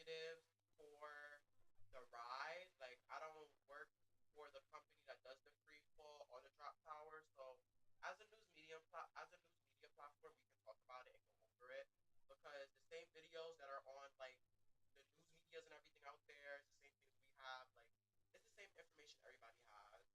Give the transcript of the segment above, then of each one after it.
executives for the ride. Like I don't work for the company that does the free fall or the drop tower. So as a news media platform, we can talk about it and go over it because the same videos that are on like the news medias and everything out there, it's the same things we have. Like it's the same information everybody has.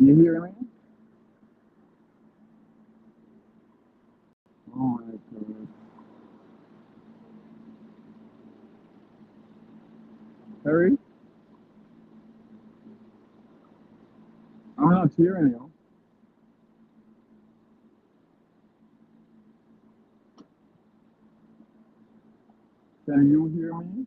You hear me? Oh my God. Harry, I'm not hearing you. Can you hear me?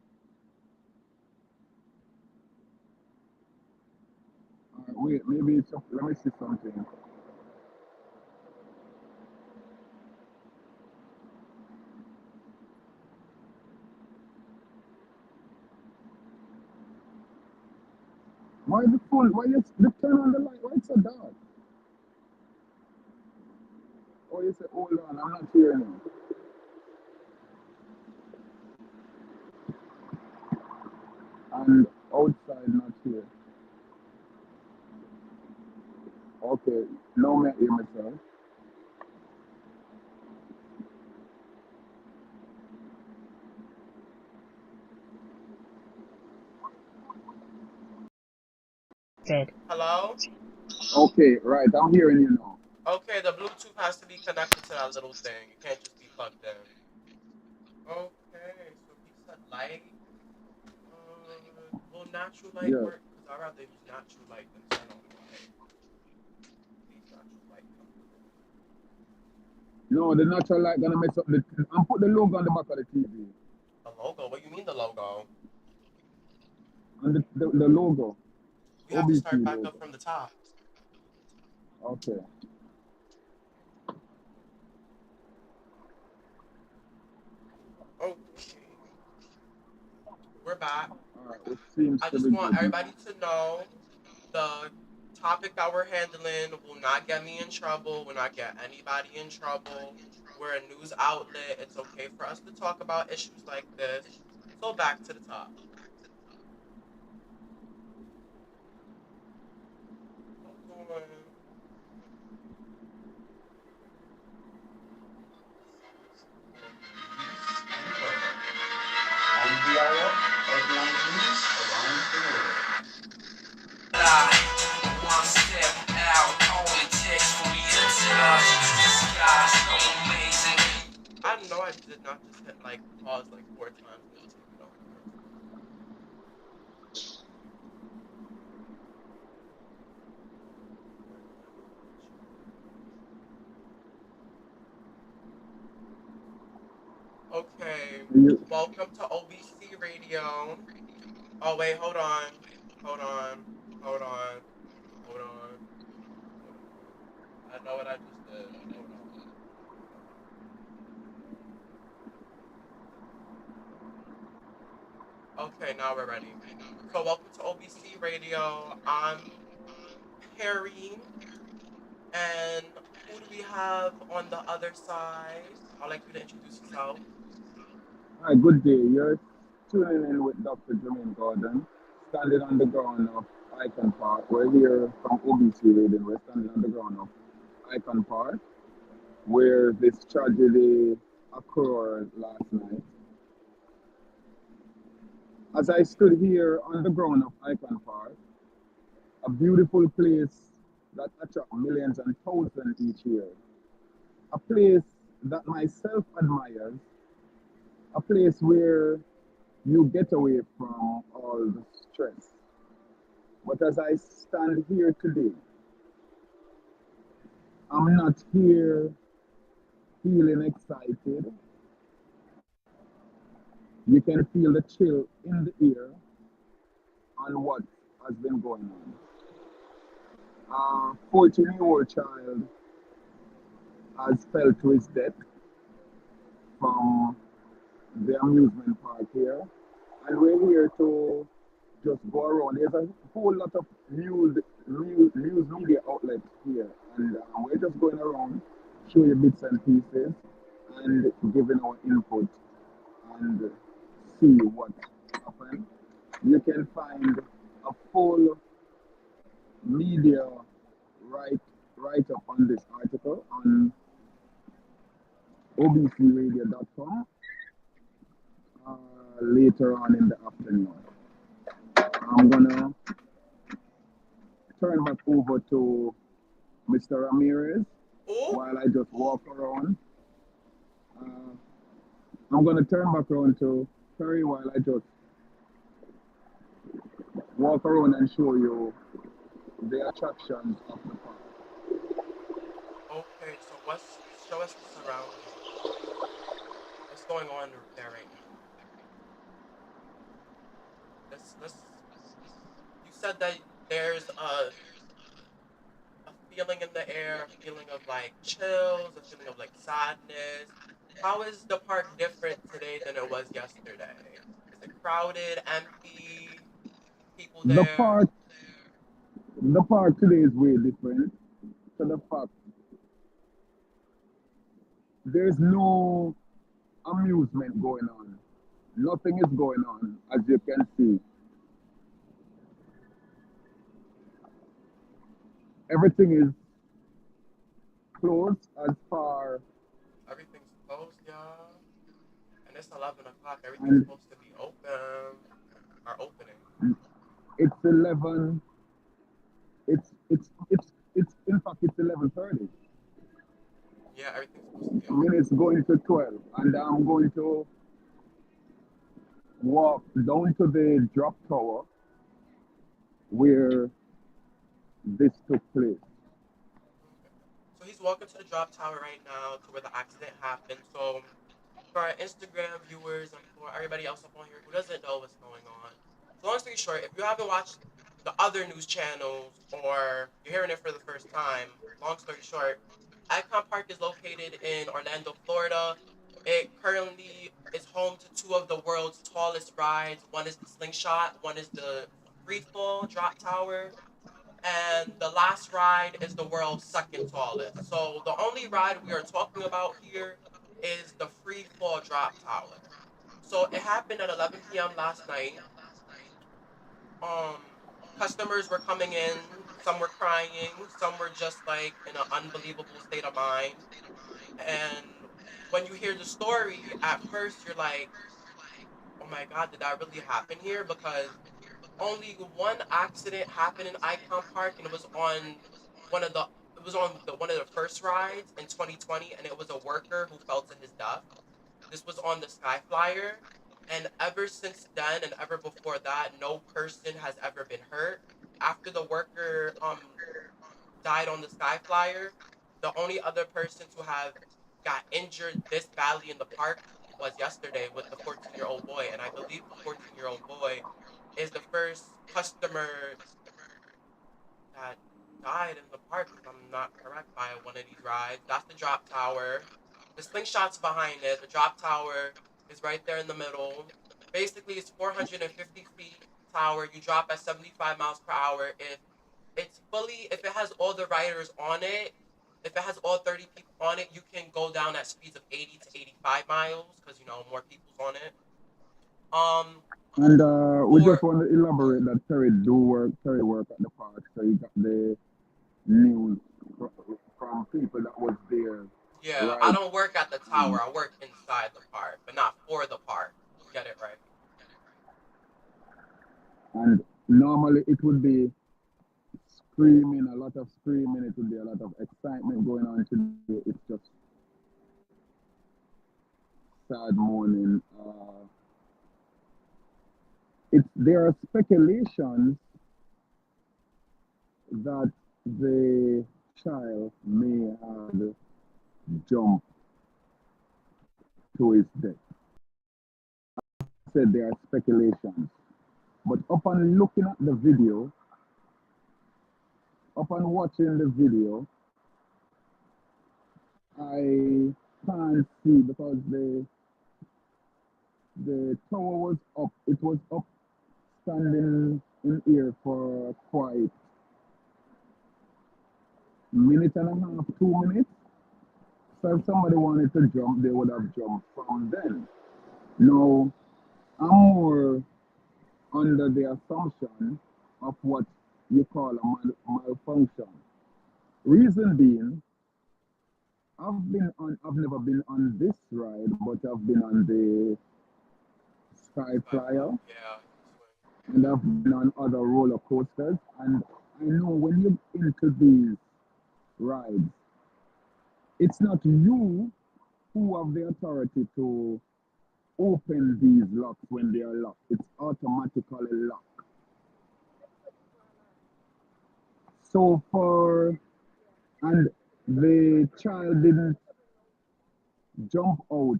Wait, maybe it's up. Let me see something. Why the phone? Why you turn on the light? Why it's so dark? Oh, you say, hold on, I'm not hearing you. And outside, not here. Okay, now me hear myself. Hello? Okay, right, I'm hearing you now. Okay, the Bluetooth has to be connected to that little thing. It can't just be plugged in. Okay, so he said light. Will natural light Yes. work? Because I'd rather use natural light than turn on the light. Please, natural light come through. No, the natural light gonna mess up the. And put the logo on the back of the TV. The logo? What do you mean the logo? And the logo, We have to OBC start back logo. up from the top. Okay. Okay, we're back. All right, which seems I to just be want good now. everybody to know the topic that we're handling will not get me in trouble, will not get anybody in trouble. We're a news outlet. It's okay for us to talk about issues like this. So back to the top. Hold on. NPR headline news around the world. One step out, all it takes for me to touch the sky so amazing. I know I did not just hit like pause like 4 times and just take it off the first time. Where did I put the chat? Okay. You, Welcome to OBC Radio. Oh wait, hold on. Hold on. Hold on. Hold on. Hold on. I know what I just did. Hold on. Hold on. Okay, now we're ready. So welcome to OBC Radio. I'm Perry, and who do we have on the other side? I'd like you to introduce yourself. Hi, good day. You're tuning in with Dr. Jermaine Gordon, standing on the ground of Icon Park. We're here from OBC Radio. We're standing on the ground of Icon Park, where this tragedy occurred last night. As I stood here on the ground of Icon Park, a beautiful place that attracts millions and thousands each year, a place that myself admires, a place where you get away from all the stress. But as I stand here today, I'm not here feeling excited. You can feel the chill in the air on what has been going on. A 14-year-old child has fell to his death from the amusement park here. And we're here to just go around. There's a whole lot of news media outlets here. And we're just going around, showing you bits and pieces, and giving our input and see what happened. You can find a full media write write up on this article on obcradio.com later on in the afternoon. I'm gonna turn back over to Mr. Ramirez Ooh, while I just walk around. Uh, I'm gonna turn back around to Terry while I just walk around and show you the attractions of the park. okay. So show us the surroundings. What's going on there right now? Let's. You said that there's a feeling in the air, a feeling of like chills, a feeling of like sadness. How is the park different today than it was yesterday? Is it crowded, empty, people The there? park, the park today is way different to the fact there's no amusement going on. Nothing is going on, as you can see. Everything is closed as far Everything's closed, y'all. And it's 11 o'clock. Everything's and supposed to be open or opening. it's 11. It's in fact it's 11:30. Yeah, everything's supposed to be open. Minutes going to 12, and I'm going to walk down to the drop tower where this took place. Okay. So he's walking to the drop tower right now to where the accident happened. So for our Instagram viewers and for everybody else up on here who doesn't know what's going on. So long story short, if you haven't watched the other news channels or you're hearing it for the first time, long story short, Icon Park is located in Orlando, Florida. It currently is home to two of the world's tallest rides. One is the Slingshot, one is the Freefall Drop Tower, and the last ride is the world's second tallest. So the only ride we are talking about here is the free fall drop tower. So it happened at 11 p.m. last night. Um, Customers were coming in. Some were crying. Some were just like in an unbelievable state of mind. And when you hear the story, at first you're like, "Oh my God, did that really happen here?" Because only one accident happened in Icon Park, and it was on one of the one of the first rides in 2020, and it was a worker who fell to his death. This was on the Skyflyer, and ever since then, and ever before that, no person has ever been hurt. After the worker died on the Skyflyer, the only other person to have got injured this badly in the park was yesterday with the 14-year-old boy, and I believe the 14-year-old boy is the first customer that died in the park, if I'm not correct, by one of these rides. That's the drop tower. The slingshot's behind it. The drop tower is right there in the middle. Basically, it's 450 feet tower. You drop at 75 miles per hour. If it has all the riders on it, if it has all 30 people on it, you can go down at speeds of 80 to 85 miles because, more people's on it. Um, And we just for want to elaborate that Terry work at the park, so he got the news from people that was there, Yeah, I right? don't work at the Um, tower. I work inside the park, but not for the park. Get it right. and normally it would be screaming, a lot of screaming, it would be a lot of excitement going on today. It's just sad morning. There are speculations that the child may have jumped to his death. Said there are speculations, but upon looking at the video, upon watching the video, I can't see because the tower was up. It was up standing in air for quite minute and a half, 2 minutes. So if somebody wanted to jump, they would have jumped from then. Now, I'm more under the assumption of what you call a malfunction. Reason being, I've never been on this ride, but I've been on the Sky Skyfly. Flyer Yeah, swing. and I've been on other roller coasters. And I know when you into these rides, it's not you who have the authority to open these locks when they are locked. It's automatically locked. So for and the child didn't jump out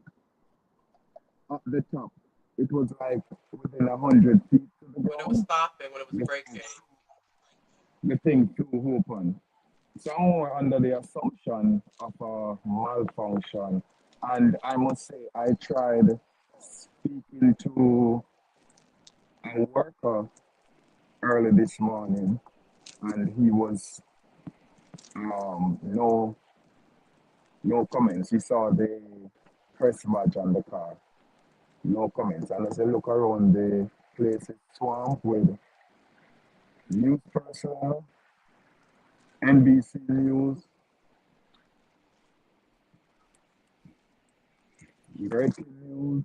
at the top. It was like within 100 feet to the When it was ground. stopping, when it was The thing, breaking. the thing flew open. Some were under the assumption of a malfunction. And I must say, I tried speaking to a worker early this morning, and he was no comments. He saw the press badge on the car, no comments. And as I look around the place, it's swamped with news personnel, NBC News, breaking news.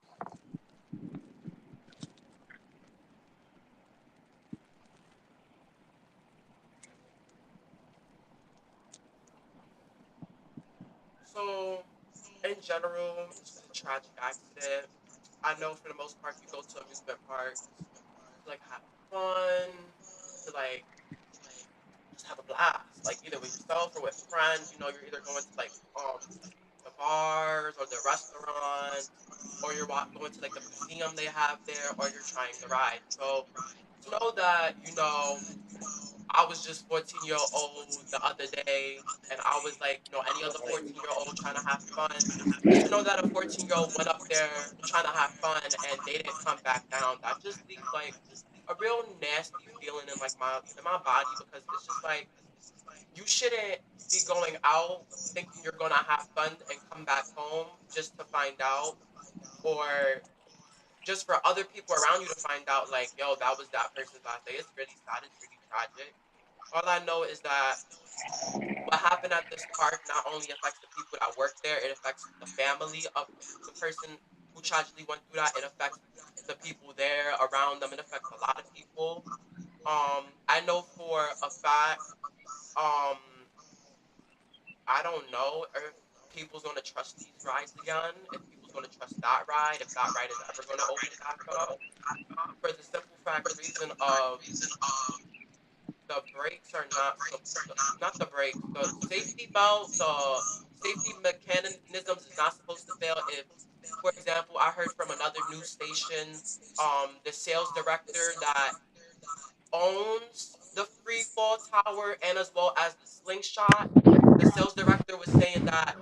So, in general, it's just a tragic accident. I know for the most part, you go to amusement parks to like have fun, to like just have a blast, like either with yourself or with friends. You know, you're either going to like the bars or the restaurants, or you're going to like the museum they have there, or you're trying the ride. So to know that I was just 14-year-old the other day, and I was like, any other 14-year-old trying to have fun. Just to know that a 14-year-old went up there trying to have fun and they didn't come back down. That just leaves like a real nasty feeling in like my body, because it's just like you shouldn't be going out thinking you're gonna have fun and come back home just to find out, or just for other people around you to find out like, yo, that was that person's last day. It's really sad. It's really tragic. All I know is that what happened at this park not only affects the people that work there, it affects the family of the person who tragically went through that. It affects the people there around them. It affects a lot of people. I know for a fact, um, I don't know if people's gonna trust these rides again, if people's gonna trust that ride, if that ride is ever gonna open back up. For the simple fact reason of the brakes are not not the brakes, the safety belt, the safety mechanisms is not supposed to fail. If, for example, I heard from another news station, the sales director that owns the free fall tower and as well as the slingshot, the sales director was saying that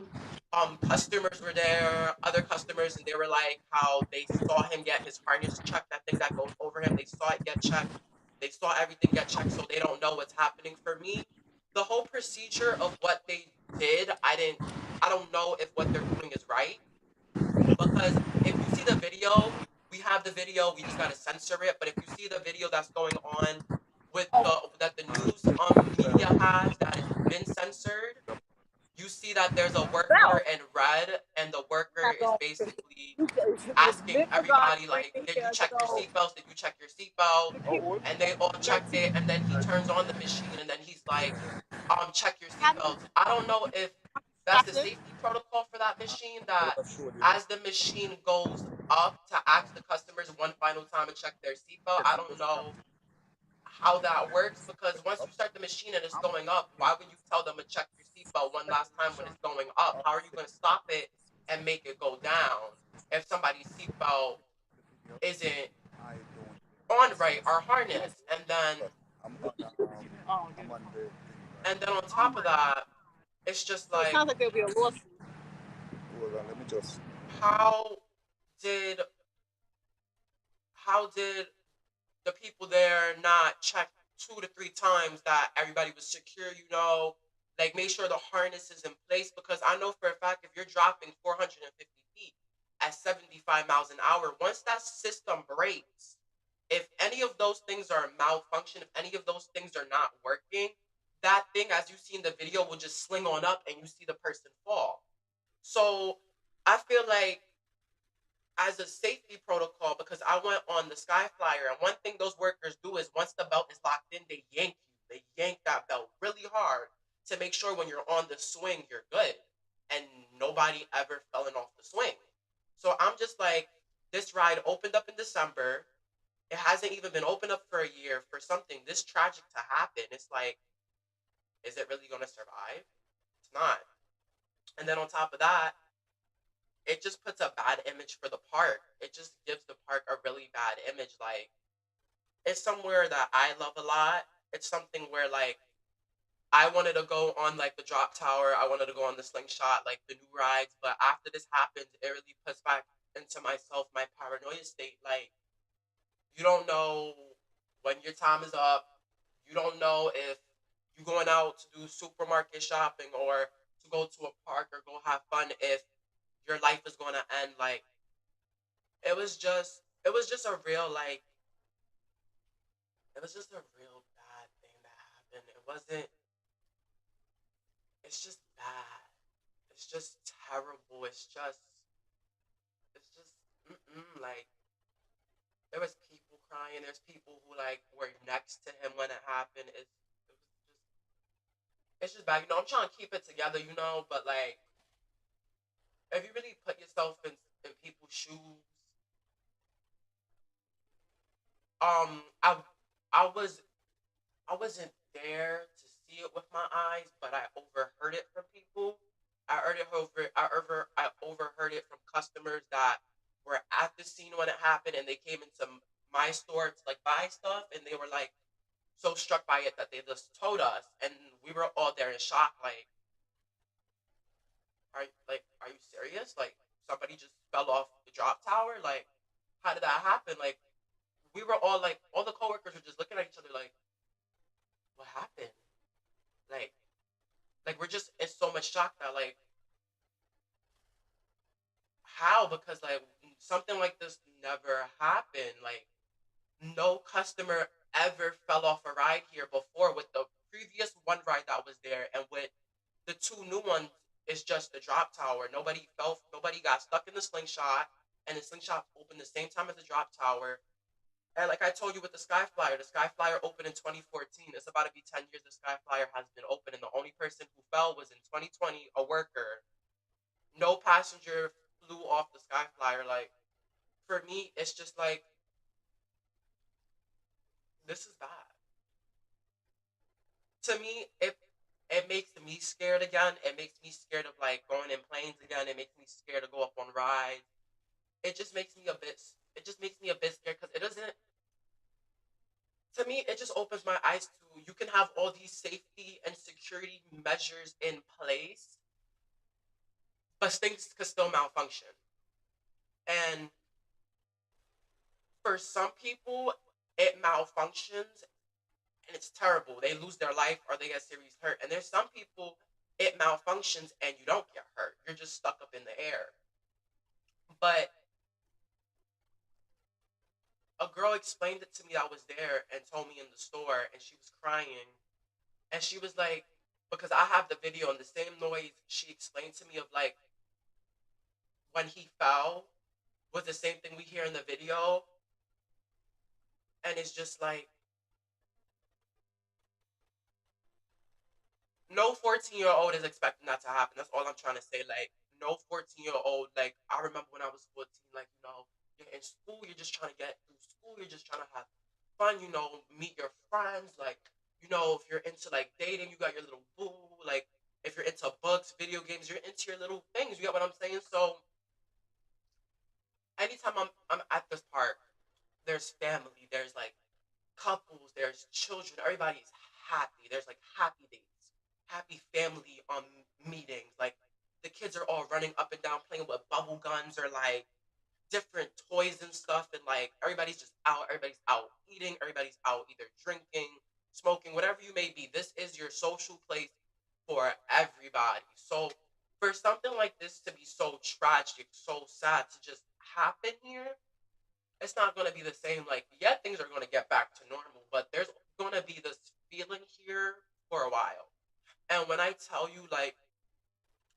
customers were there, other customers, and they were like how they saw him get his harness checked, that thing that goes over him. They saw it get checked. They saw everything get checked, so they don't know what's happening. For me, the whole procedure of what they did, I don't know if what they're doing is right, because if you see the video, we have the video, we just gotta censor it. But if you see the video that's going on with the news media has that has been censored, you see that there's a worker in red, and the worker is basically asking everybody like, did you check your seatbelts, did you check your seatbelt, and they all checked it, and then he turns on the machine and then he's like, check your seatbelts. I don't know if that's the safety protocol for that machine, that as the machine goes up to ask the customers one final time to check their seatbelt. I don't know how that works, because once you start the machine and it's going up, why would you tell them to check your seatbelt one last time when it's going up? How are you going to stop it and make it go down if somebody's seatbelt isn't on right or harnessed? And then on top of that, it's just like, how did how did the people there not check 2 to 3 times that everybody was secure, like make sure the harness is in place? Because I know for a fact if you're dropping 450 feet at 75 miles an hour, once that system breaks, if any of those things are malfunction, if any of those things are not working, that thing, as you see in the video, will just sling on up and you see the person fall. So I feel like as a safety protocol, because I went on the Sky Flyer, and one thing those workers do is once the belt is locked in, they yank to make sure when you're on the swing, you're good. And nobody ever fell off the swing. So I'm just like, this ride opened up in December. It hasn't even been opened up for a year for something this tragic to happen. It's like, is it really going to survive? It's not. And then on top of that, it just puts a bad image for the park. It just gives the park a really bad image. Like, it's somewhere that I love a lot. It's something where, like, I wanted to go on, like, the drop tower. I wanted to go on the slingshot, like the new rides. But after this happened, it really puts back into myself my paranoia state. Like, you don't know when your time is up. You don't know if you're going out to do supermarket shopping or to go to a park or go have fun if your life is going to end. Like, it was just a real, like, it was just a real bad thing that happened. It's just bad. It's just terrible. It's just like, there was people crying. There's people who, like, were next to him when it happened. It's just bad. I'm trying to keep it together, but, like, if you really put yourself in people's shoes, I I was I wasn't there to see it with my eyes, but I overheard it from people. I overheard it from customers that were at the scene when it happened, and they came into my store to, like, buy stuff, and they were, like, so struck by it that they just told us, and we were all there in shock. Like, are you serious? Like, somebody just fell off the drop tower? Like, how did that happen? Like, we were all, like, all the coworkers were just looking at each other like, what happened? Like, we're just in so much shock that, like, how? Because, like, something like this never happened. Like, no customer ever fell off a ride here before. With the previous one ride that was there, and with the two new ones, it's just the drop tower. Nobody got stuck in the slingshot, and the slingshot opened the same time as the drop tower. And like I told you with the Sky Flyer opened in 2014. It's about to be 10 years the Sky Flyer has been open, and the only person who fell was in 2020, a worker. No passenger flew off the Sky Flyer. Like, for me, it's just like, this is bad. To me, it makes me scared again. It makes me scared of, like, going in planes again. It makes me scared to go up on rides. It just makes me a bit. It just makes me a bit scared because it doesn't. To me, it just opens my eyes to, you can have all these safety and security measures in place, but things could still malfunction. And for some people, it malfunctions and it's terrible. They lose their life or they get serious hurt. And there's some people, it malfunctions and you don't get hurt. You're just stuck up in the air. But a girl explained it to me that was there and told me in the store, and she was crying. And she was like, because I have the video and the same noise she explained to me of, like, when he fell was the same thing we hear in the video. And it's just like, no 14-year-old is expecting that to happen. That's all I'm trying to say. Like, no 14-year-old. Like, I remember when I was 14, like, you're in school, you're just trying to get through school, you're just trying to have fun, meet your friends. Like, if you're into, like, dating, you got your little boo. Like, if you're into books, video games, you're into your little things. You get what I'm saying? So, anytime I'm at this park, there's family, there's, like, couples, there's children, everybody's happy. There's, like, happy dates, happy family meetings. Like, the kids are all running up and down playing with bubble guns or, like, different toys and stuff, and, like, everybody's out eating, everybody's out either drinking, smoking, whatever you may be. This is your social place for everybody. So for something like this to be so tragic, so sad to just happen here, it's not going to be the same. Like, yeah, things are going to get back to normal, but there's going to be this feeling here for a while. And when I tell you, like,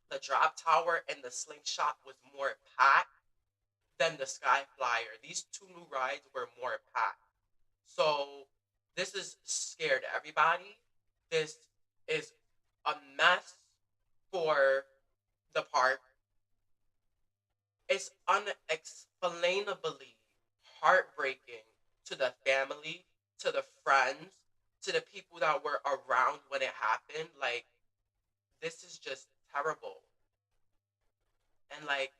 the drop tower and the slingshot was more packed than the Sky Flyer, these two new rides were more packed. So this is scared everybody. This is a mess for the park. It's unexplainably heartbreaking to the family, to the friends, to the people that were around when it happened. Like, this is just terrible. And like,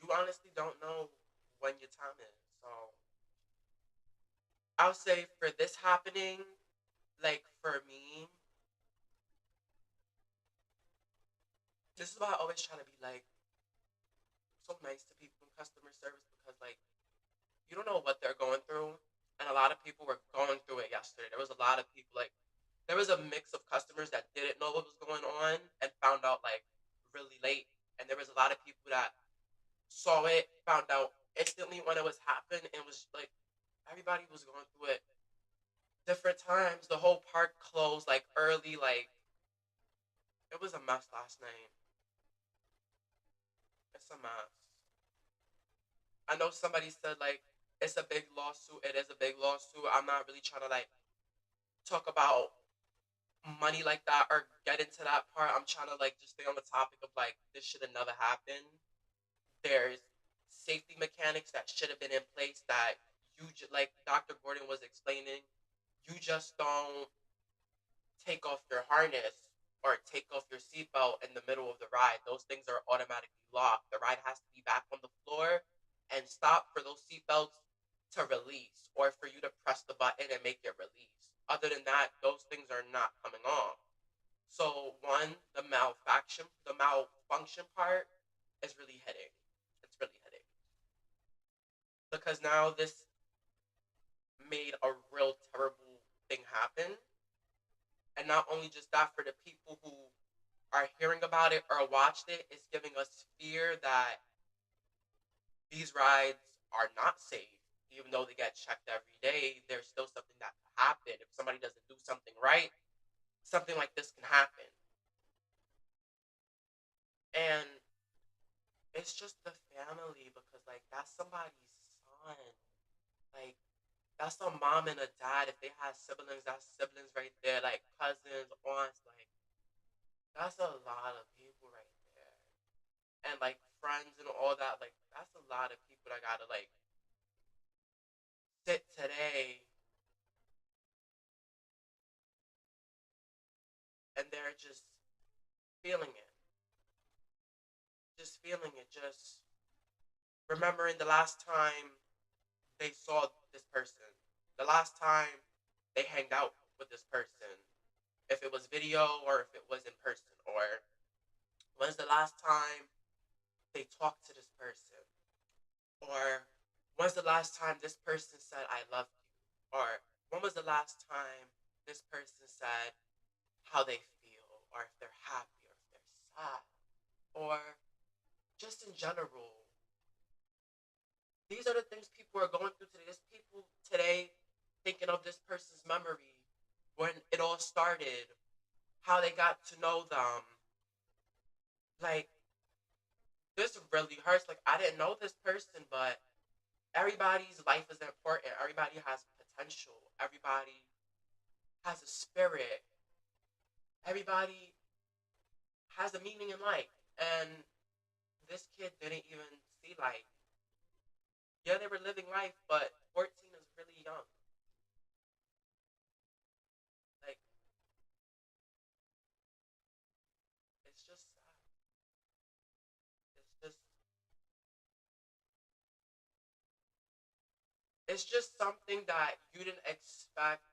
you honestly don't know when your time is. So I'll say for this happening, like for me, this is why I always try to be like so nice to people in customer service because like you don't know what they're going through. And a lot of people were going through it yesterday. There was a lot of people like there was a mix of customers that didn't know what was going on and found out like really late. And there was a lot of people that saw it, found out instantly when it was happening, and was like everybody was going through it different times. The whole park closed like early, like it was a mess last night. It's a mess. I know somebody said like it's a big lawsuit. It is a big lawsuit. I'm not really trying to like talk about money like that or get into that part. I'm trying to like just stay on the topic of like this should have never happened. There's safety mechanics that should have been in place that like Dr. Gordon was explaining, you just don't take off your harness or take off your seatbelt in the middle of the ride. Those things are automatically locked. The ride has to be back on the floor and stop for those seatbelts to release or for you to press the button and make it release. Other than that, those things are not coming on. So one, the malfunction part is really hitting. It's really hitting because now this made a real terrible thing happen, and not only just that, for the people who are hearing about it or watched it, it's giving us fear that these rides are not safe. Even though they get checked every day, there's still something that could happen. If somebody doesn't do something right, something like this can happen. And it's just the family because, like, that's somebody's son. Like, that's a mom and a dad. If they have siblings, that's siblings right there. Like, cousins, aunts. Like, that's a lot of people right there. And, like, friends and all that. Like, that's a lot of people that gotta, like, sit today and they're just feeling it. Just feeling it. Just remembering the last time they saw this person. The last time they hanged out with this person. If it was video or if it was in person. Or when's the last time they talked to this person? Or when's the last time this person said, I love you? Or when was the last time this person said how they feel? Or if they're happy or if they're sad? Or just in general, these are the things people are going through today. There's people today thinking of this person's memory when it all started, how they got to know them. Like, this really hurts. Like, I didn't know this person, but everybody's life is important. Everybody has potential. Everybody has a spirit. Everybody has a meaning in life. And this kid didn't even see life. Yeah, they were living life, but 14 is really young. Like, it's just sad. It's just it's just something that you didn't expect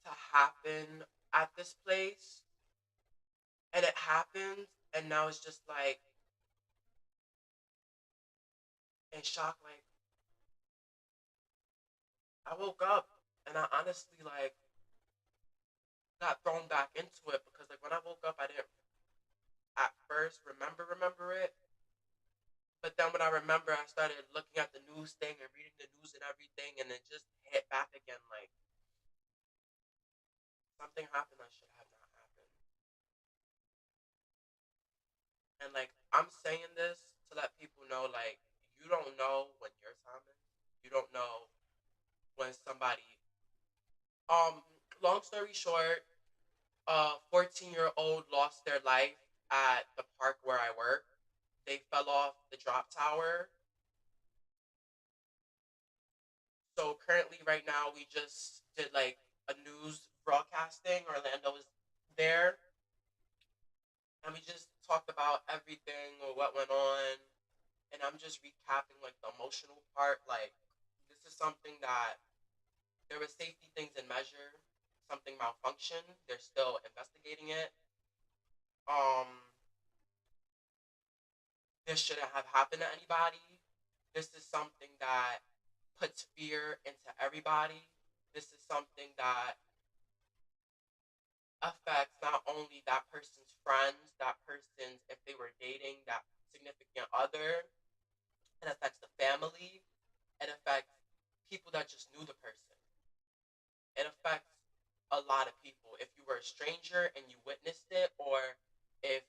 to happen at this place, and it happened, and now it's just like in shock. Like, I woke up and I honestly like got thrown back into it because like when I woke up, I didn't at first remember it, but then when I remember, I started looking at the news thing and reading the news and everything, and it just hit back again like something happened that should have not happened. And like I'm saying this to let people know, like you don't know when your time is. You don't know when somebody Um, long story short, a 14-year-old lost their life at the park where I work. They fell off the drop tower. So currently, right now, we just did like a news broadcasting. Orlando was there, and we just talked about everything or what went on. And I'm just recapping like the emotional part. Like, this is something that there were safety things in measure. Something malfunctioned. They're still investigating it. Um, this shouldn't have happened to anybody. This is something that puts fear into everybody. This is something that affects not only that person's friends, that person's, if they were dating, that significant other. It affects the family. It affects people that just knew the person. It affects a lot of people. If you were a stranger and you witnessed it, or if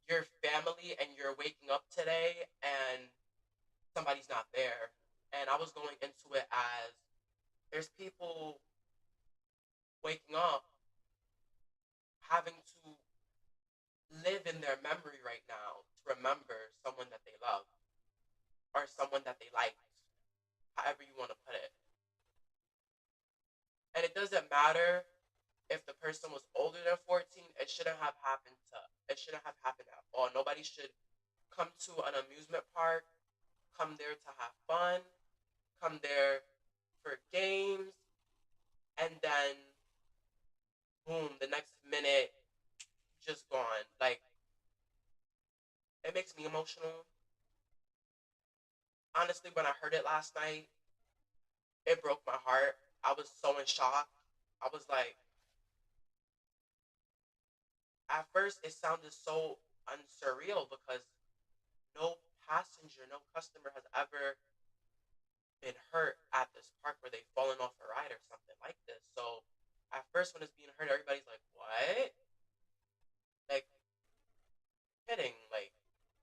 you're family and you're waking up today and somebody's not there. And I was going into it as there's people waking up having to live in their memory right now to remember someone that they love or someone that they liked, however you want to put it. And it doesn't matter if the person was older than 14, it shouldn't have happened at all. Nobody should come to an amusement park, come there to have fun, come there for games, and then boom, the next minute just gone. Like, it makes me emotional. Honestly, when I heard it last night, it broke my heart. I was so in shock. I was like, at first, it sounded so unsurreal because no passenger, no customer has ever been hurt at this park where they've fallen off a ride or something like this. So at first, when it's being hurt, everybody's like, what? Like, kidding. Like,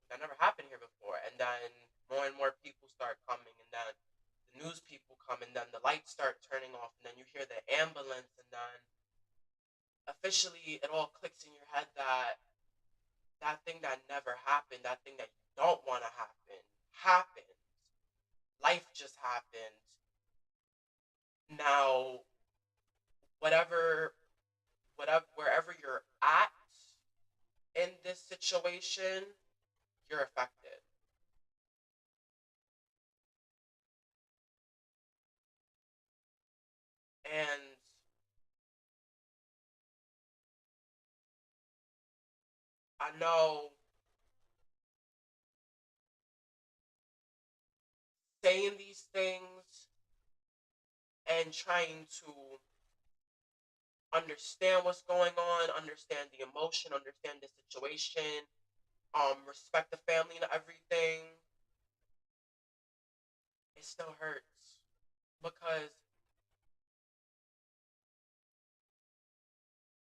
that never happened here before. And then more and more people start coming, and then the news people come, and then the lights start turning off, and then you hear the ambulance, and then officially it all clicks in your head that that thing that never happened, that thing that you don't want to happen, happened. Life just happened. Now, whatever, whatever, wherever you're at in this situation, you're affected. And I know saying these things and trying to understand what's going on, understand the emotion, understand the situation, respect the family and everything, it still hurts because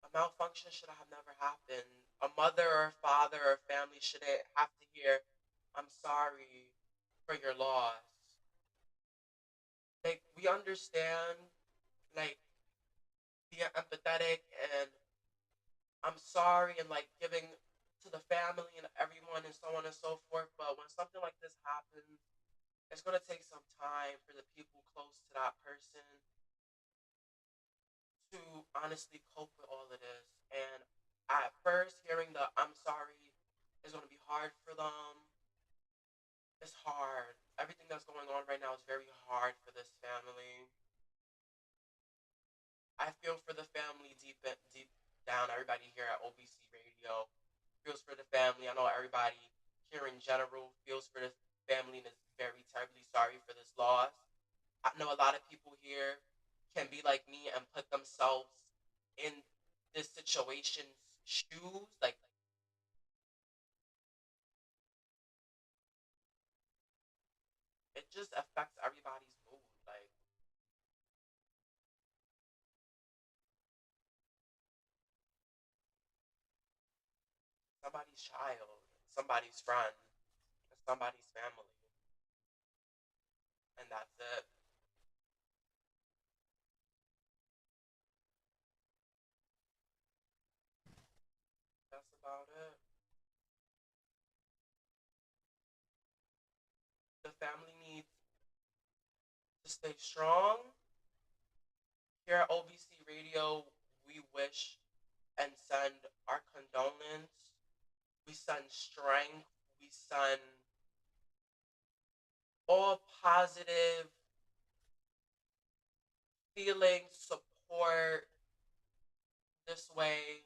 a malfunction should have never happened. A mother or a father or a family shouldn't have to hear, "I'm sorry for your loss." Like, we understand, like, being empathetic and I'm sorry and like giving to the family and everyone and so on and so forth. But when something like this happens, it's gonna take some time for the people close to that person to honestly cope with all of this. And at first, hearing the "I'm sorry" is gonna be hard for them. It's hard. Everything that's going on right now is very hard for this family. I feel for the family deep down. Everybody here at OBC Radio feels for the family. I know everybody here in general feels for the family and is very terribly sorry for this loss. I know a lot of people here can be like me and put themselves in this situation's shoes. Like, it just affects everybody's mood. Like, somebody's child, somebody's friend, somebody's family, and that's it. family needs to stay strong. Here at OBC Radio, we wish and send our condolence. We send strength. We send all positive feelings, support this way.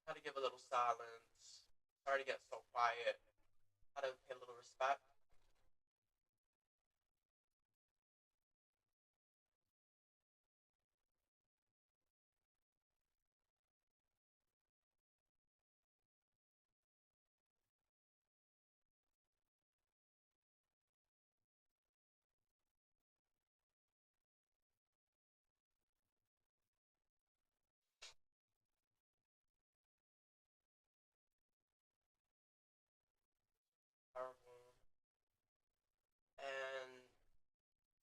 How to give a little silence. Sorry to get so quiet. How to pay a little respect. Terrible. And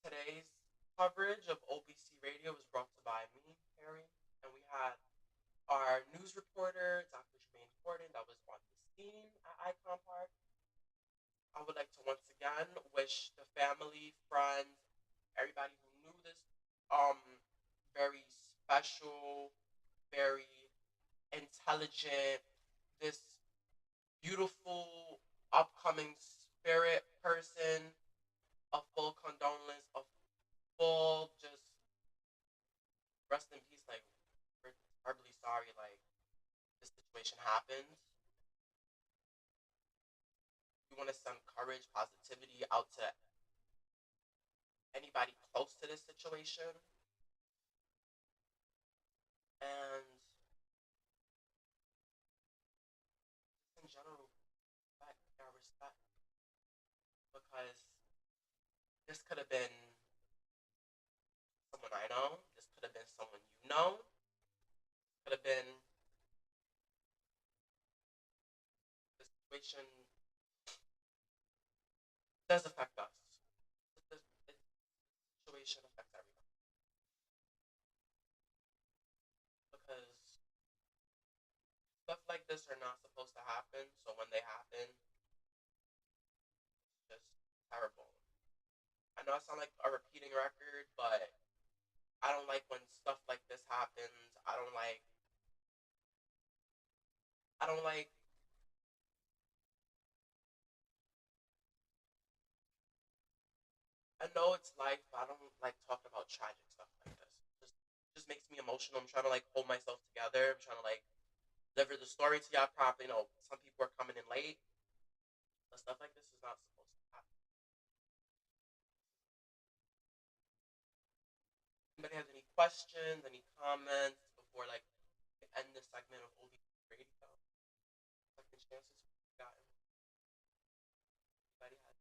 today's coverage of OBC Radio was brought to by me, Harry, and we had our news reporter, Dr. Jermaine Gordon, that was on the scene at Icon Park. I would like to once again wish the family, friends, everybody who knew this um very special, very intelligent, this beautiful upcoming spirit person, a full condolence, a full just rest in peace. Like, we're terribly sorry. Like, this situation happened. We want to send courage, positivity out to anybody close to this situation, and in general, respect, because this could have been someone I know. This could have been someone you know. Could have been the situation does affect us. The situation affects everybody because stuff like this are not supposed to happen. So when they happen, it's just terrible. I know I sound like a repeating record, but I don't like when stuff like this happens. I don't like I know it's life, but I don't like talking about tragic stuff like this. Just makes me emotional. I'm trying to like hold myself together. I'm trying to like deliver the story to y'all properly. You know, some people are coming in late, but stuff like this is not supposed to happen. Anybody has any questions, any comments before like end this segment of OB Radio? Second chances we've gotten. Anybody has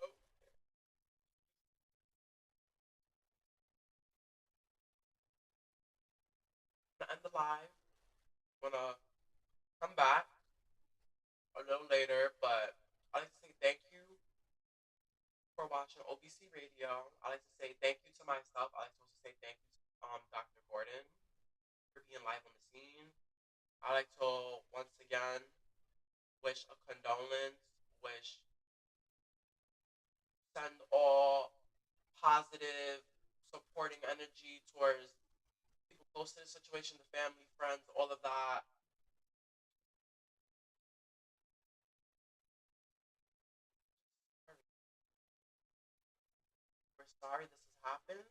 oh, I'm gonna end the live. I'm gonna come back a little later, but I'd like to say thank you for watching OBC Radio. I'd like to say thank you to myself. I'd like to also say thank you to Dr. Gordon for being live on the scene. I'd like to once again wish a condolence, wish send all positive supporting energy towards close to the situation, the family, friends, all of that. We're sorry this has happened.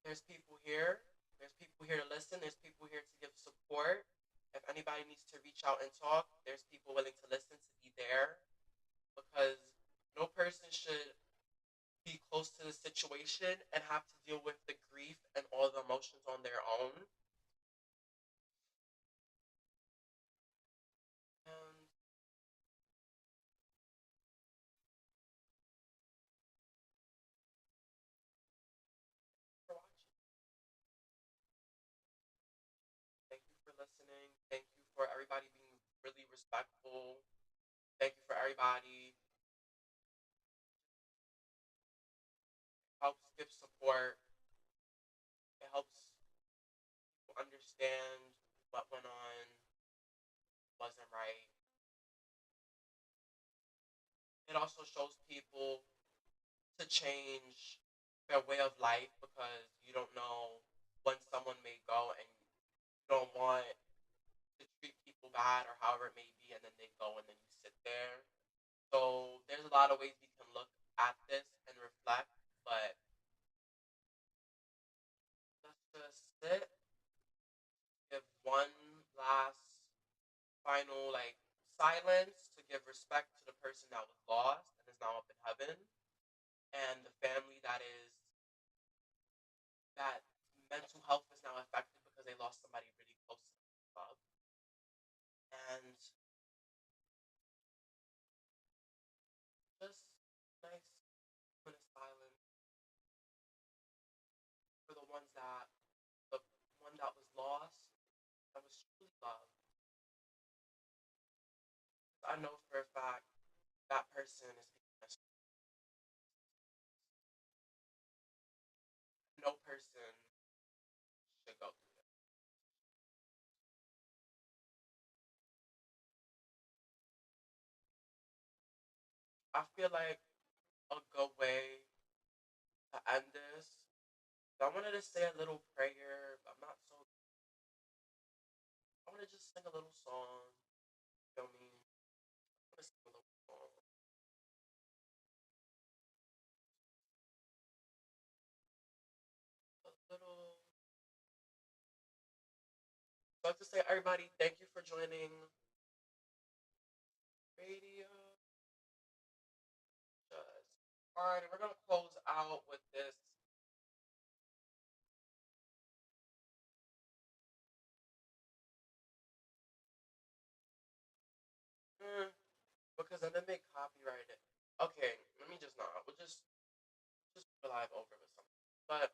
There's people here. There's people here to listen. There's people here to give support. If anybody needs to reach out and talk, there's people willing to listen, to be there, because no person should be close to the situation and have to deal with the grief and all the emotions on their own. And for watching. Thank you for listening. Thank you for everybody being really respectful. Thank you for everybody. Helps give support. It helps people understand what went on, wasn't right. It also shows people to change their way of life, because you don't know when someone may go, and you don't want to treat people bad or however it may be, and then they go and then you sit there. So there's a lot of ways we can look at this and reflect, but let's just sit, give one last final silence to give respect to the person that was lost and is now up in heaven, and the family that mental health is now affected because they lost somebody really close to them they love. And just nice minute of silence for the ones that the one that was lost, that was truly loved. I know for a fact that person is being missed. No person should go through this. I feel like a good way to end this, I wanted to say a little prayer, but I'm not so. I want to just sing a little song. You feel me? I want to sing a little song. A little. So I have to say, everybody, thank you for joining radio. Just. Alright, we're gonna close out with this. Mm, because then they may copyright it. Okay, let me just not. We'll just go live over with something. But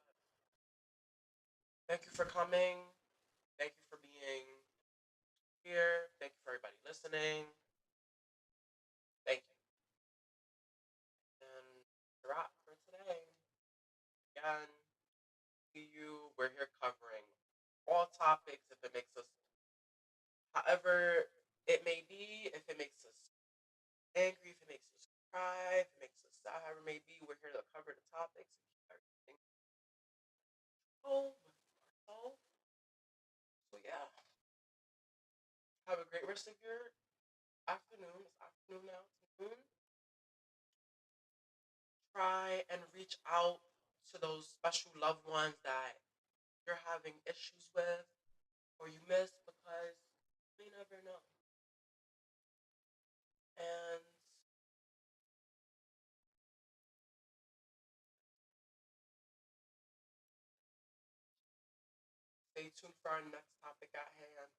thank you for coming. Thank you for being here. Thank you for everybody listening. Thank you. And the wrap for today. Again, see you. We're here covering all topics if it makes us, however it may be, if it makes us angry, if it makes us cry, if it makes us sad, however it may be, we're here to cover the topics and keep everything cool with ourselves. So yeah, have a great rest of your afternoon. It's afternoon now. It's noon. Try and reach out to those special loved ones that you're having issues with or you miss, because you never know. And stay tuned for our next topic at hand.